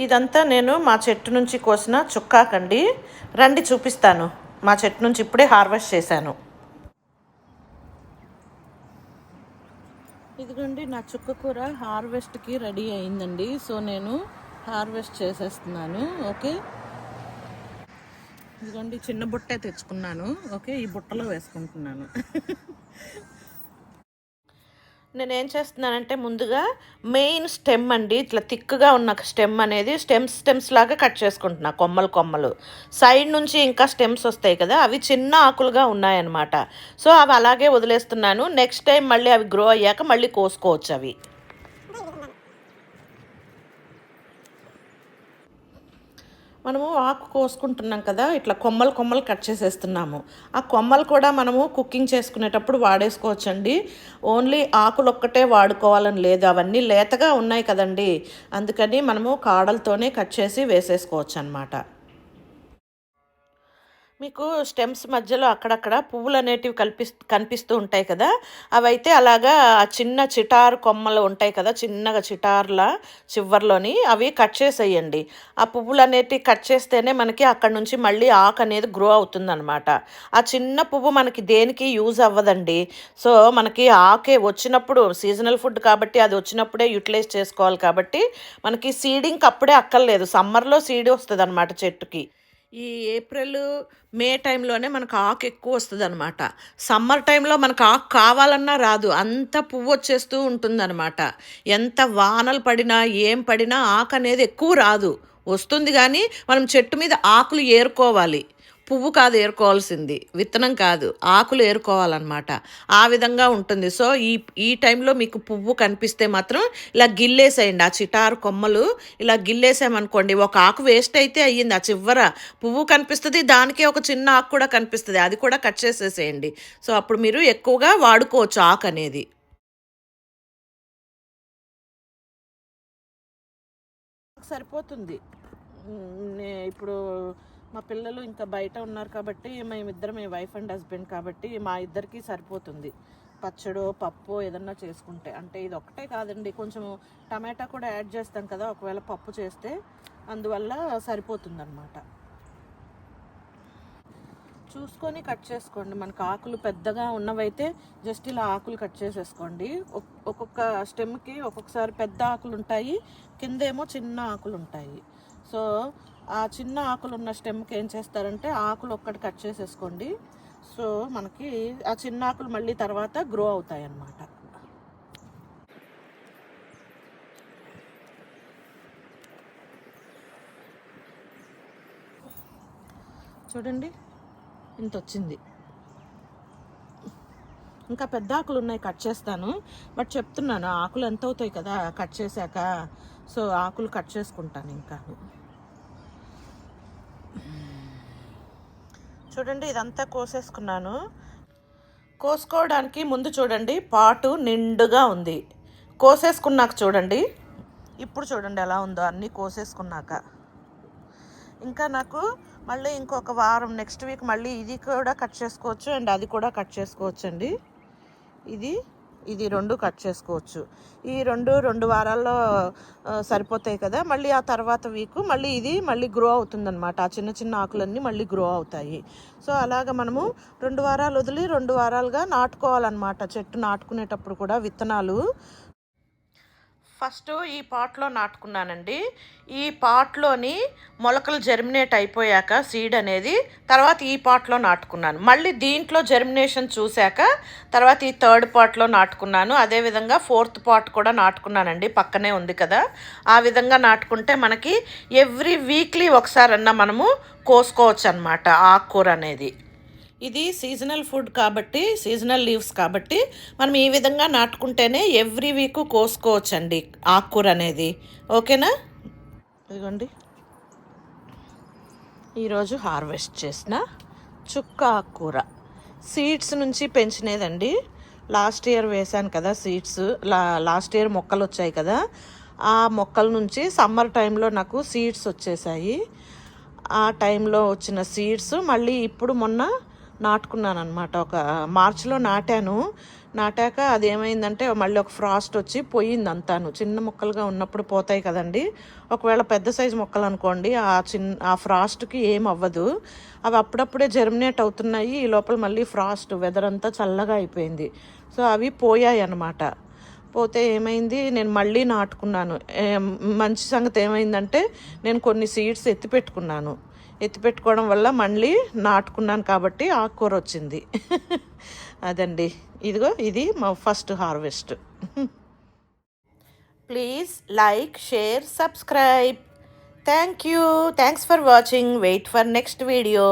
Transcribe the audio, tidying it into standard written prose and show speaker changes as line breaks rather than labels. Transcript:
ఇదంతా నేను మా చెట్టు నుంచి కోసిన చుక్కాకండి. రండి చూపిస్తాను. మా చెట్టు నుంచి ఇప్పుడే హార్వెస్ట్ చేశాను. ఇదిగోండి నా చుక్క కూర హార్వెస్ట్కి రెడీ అయిందండి. సో నేను హార్వెస్ట్ చేసేస్తున్నాను. ఓకే, ఇదిగోండి చిన్న బుట్టే తెచ్చుకున్నాను. ఓకే, ఈ బుట్టలో వేసుకుంటున్నాను. నేనేం చేస్తున్నానంటే ముందుగా మెయిన్ స్టెమ్ అండి, ఇట్లా థిక్గా ఉన్న స్టెమ్ అనేది స్టెమ్స్ లాగా కట్ చేసుకుంటున్నా. కొమ్మలు సైడ్ నుంచి ఇంకా స్టెమ్స్ వస్తాయి కదా, అవి చిన్న ఆకులుగా ఉన్నాయన్నమాట. సో అవి అలాగే వదిలేస్తున్నాను. నెక్స్ట్ టైం మళ్ళీ అవి గ్రో అయ్యాక మళ్ళీ కోసుకోవచ్చు అవి. మనము ఆకు కోసుకుంటున్నాం కదా, ఇట్లా కొమ్మలు కట్ చేసేస్తున్నాము. ఆ కొమ్మలు కూడా మనము కుకింగ్ చేసుకునేటప్పుడు వాడేసుకోవచ్చండి. ఓన్లీ ఆకులు ఒక్కటే వాడుకోవాలని లేదు, అవన్నీ లేతగా ఉన్నాయి కదండి, అందుకని మనము కాడలతోనే కట్ చేసి వేసేసుకోవచ్చు అన్నమాట. మీకు స్టెమ్స్ మధ్యలో అక్కడక్కడ పువ్వులు అనేటివి కనిపిస్తూ ఉంటాయి కదా, అవైతే అలాగా చిన్న చిటారు కొమ్మలు ఉంటాయి కదా, చిన్నగా చిటార్ల చివర్లోని అవి కట్ చేసేయండి. ఆ పువ్వులు అనేటివి కట్ చేస్తేనే మనకి అక్కడ నుంచి మళ్ళీ ఆకు అనేది గ్రో అవుతుందన్నమాట. ఆ చిన్న పువ్వు మనకి దేనికి యూజ్ అవ్వదండి. సో మనకి ఆకే వచ్చినప్పుడు సీజనల్ ఫుడ్ కాబట్టి అది వచ్చినప్పుడే యూటిలైజ్ చేసుకోవాలి. కాబట్టి మనకి సీడింగ్కి అప్పుడే అక్కర్లేదు, సమ్మర్లో సీడ్ వస్తుంది అనమాట చెట్టుకి. ఈ ఏప్రిల్ మే టైంలోనే మనకు ఆకు ఎక్కువ వస్తుంది అనమాట. సమ్మర్ టైంలో మనకు ఆకు కావాలన్నా రాదు, అంత పువ్వు వచ్చేస్తూ ఉంటుందన్నమాట. ఎంత వానలు పడినా ఏం పడినా ఆకు అనేది ఎక్కువ రాదు, వస్తుంది కానీ మనం చెట్టు మీద ఆకులు ఏరుకోవాలి. పువ్వు కాదు ఏరుకోవాల్సింది, విత్తనం కాదు, ఆకులు ఏరుకోవాలన్నమాట. ఆ విధంగా ఉంటుంది. సో ఈ టైంలో మీకు పువ్వు కనిపిస్తే మాత్రం ఇలా గిల్లేసేయండి. ఆ చిటారు కొమ్మలు ఇలా గిల్లేసామనుకోండి, ఒక ఆకు వేస్ట్ అయితే అయ్యింది, ఆ చివర పువ్వు కనిపిస్తుంది, దానికే ఒక చిన్న ఆకు కూడా కనిపిస్తుంది, అది కూడా కట్ చేసేసేయండి. సో అప్పుడు మీరు ఎక్కువగా వాడుకోవచ్చు ఆకు అనేది. సరిపోతుంది. ఇప్పుడు మా పిల్లలు ఇంకా బయట ఉన్నారు కాబట్టి మేమిద్దరం, మీ వైఫ్ అండ్ హస్బెండ్ కాబట్టి మా ఇద్దరికి సరిపోతుంది. పచ్చడో పప్పు ఏదన్నా చేసుకుంటే, అంటే ఇది ఒకటే కాదండి, కొంచెం టమాటా కూడా యాడ్ చేస్తాం కదా ఒకవేళ పప్పు చేస్తే, అందువల్ల సరిపోతుంది అన్నమాట. చూసుకొని కట్ చేసుకోండి. మనకు ఆకులు పెద్దగా ఉన్నవైతే జస్ట్ ఇలా ఆకులు కట్ చేసేసుకోండి. ఒక్కొక్క స్టెమ్కి ఒక్కొక్కసారి పెద్ద ఆకులు ఉంటాయి, కిందేమో చిన్న ఆకులు ఉంటాయి. సో ఆ చిన్న ఆకులు ఉన్న స్టెమ్కి ఏం చేస్తారంటే ఆకులు ఒక్కటి కట్ చేసేసుకోండి. సో మనకి ఆ చిన్న ఆకులు మళ్ళీ తర్వాత గ్రో అవుతాయి అన్నమాట. చూడండి ఇంత వచ్చింది. ఇంకా పెద్ద ఆకులు ఉన్నాయి, కట్ చేస్తాను. బట్ చెప్తున్నాను ఆకులు ఎంత అవుతాయి కదా కట్ చేశాక, సో ఆకులు కట్ చేసుకుంటాను. ఇంకా చూడండి ఇదంతా కోసేసుకున్నాను. కోసుకోవడానికి ముందు చూడండి పాటు నిండుగా ఉంది, కోసేసుకున్నాక చూడండి, ఇప్పుడు చూడండి ఎలా ఉందో అన్నీ కోసేసుకున్నాక. ఇంకా నాకు మళ్ళీ ఇంకొక వారం, నెక్స్ట్ వీక్ మళ్ళీ ఇది కూడా కట్ చేసుకోవచ్చు అండ్ అది కూడా కట్ చేసుకోవచ్చు అండి. ఇది రెండు కట్ చేసుకోవచ్చు. ఈ రెండు వారాల్లో సరిపోతాయి కదా. మళ్ళీ ఆ తర్వాత వీక్ మళ్ళీ ఇది మళ్ళీ గ్రో అవుతుందన్నమాట. ఆ చిన్న చిన్న ఆకులన్నీ మళ్ళీ గ్రో అవుతాయి. సో అలాగ మనము 2 వారాలు వదిలి 2 వారాలుగా నాటుకోవాలన్నమాట. చెట్టు నాటుకునేటప్పుడు కూడా విత్తనాలు ఫస్ట్ ఈ పాట్లో నాటుకున్నానండి. ఈ పాట్లోని మొలకలు జెర్మినేట్ అయిపోయాక సీడ్ అనేది తర్వాత ఈ పాట్లో నాటుకున్నాను. మళ్ళీ దీంట్లో జెర్మినేషన్ చూశాక తర్వాత ఈ 3rd పాట్లో నాటుకున్నాను. అదేవిధంగా 4th పాట్ కూడా నాటుకున్నానండి, పక్కనే ఉంది కదా. ఆ విధంగా నాటుకుంటే మనకి ఎవ్రీ వీక్లీ ఒకసారన్నా మనము కోసుకోవచ్చు అన్నమాట ఆకుకూర అనేది. ఇది సీజనల్ ఫుడ్ కాబట్టి, సీజనల్ లీవ్స్ కాబట్టి మనం ఈ విధంగా నాటుకుంటేనే ఎవ్రీ వీక్ కోసుకోవచ్చండి ఆకుకూర అనేది. ఓకేనా? ఇదిగోండి ఈరోజు హార్వెస్ట్ చేసిన చుక్క ఆకుకూర సీడ్స్ నుంచి పెంచినదండి. లాస్ట్ ఇయర్ వేశాను కదా సీడ్స్, లాస్ట్ ఇయర్ మొక్కలు వచ్చాయి కదా, ఆ మొక్కల నుంచి సమ్మర్ టైంలో నాకు సీడ్స్ వచ్చేసాయి. ఆ టైంలో వచ్చిన సీడ్స్ మళ్ళీ ఇప్పుడు మొన్న నాటుకున్నాను అనమాట. ఒక మార్చిలో నాటాను. నాటాక అది ఏమైందంటే మళ్ళీ ఒక ఫ్రాస్ట్ వచ్చి పోయింది అంతాను. చిన్న మొక్కలుగా ఉన్నప్పుడు పోతాయి కదండి. ఒకవేళ పెద్ద సైజు మొక్కలు అనుకోండి, ఆ ఫ్రాస్ట్కి ఏం అవ్వదు. అవి అప్పుడప్పుడే జర్మినేట్ అవుతున్నాయి. ఈ లోపల మళ్ళీ ఫ్రాస్ట్ వెదర్ అంతా చల్లగా అయిపోయింది. సో అవి పోయాయి అన్నమాట. పోతే ఏమైంది, నేను మళ్ళీ నాటుకున్నాను. మంచి సంగతి ఏమైందంటే నేను కొన్ని సీడ్స్ ఎత్తిపెట్టుకోవడం వల్ల మళ్ళీ నాటుకున్నాను కాబట్టి ఆకుకూర వచ్చింది. అదండి, ఇదిగో ఇది మా first harvest. Please like, share, subscribe. Thanks for watching. Wait for next video.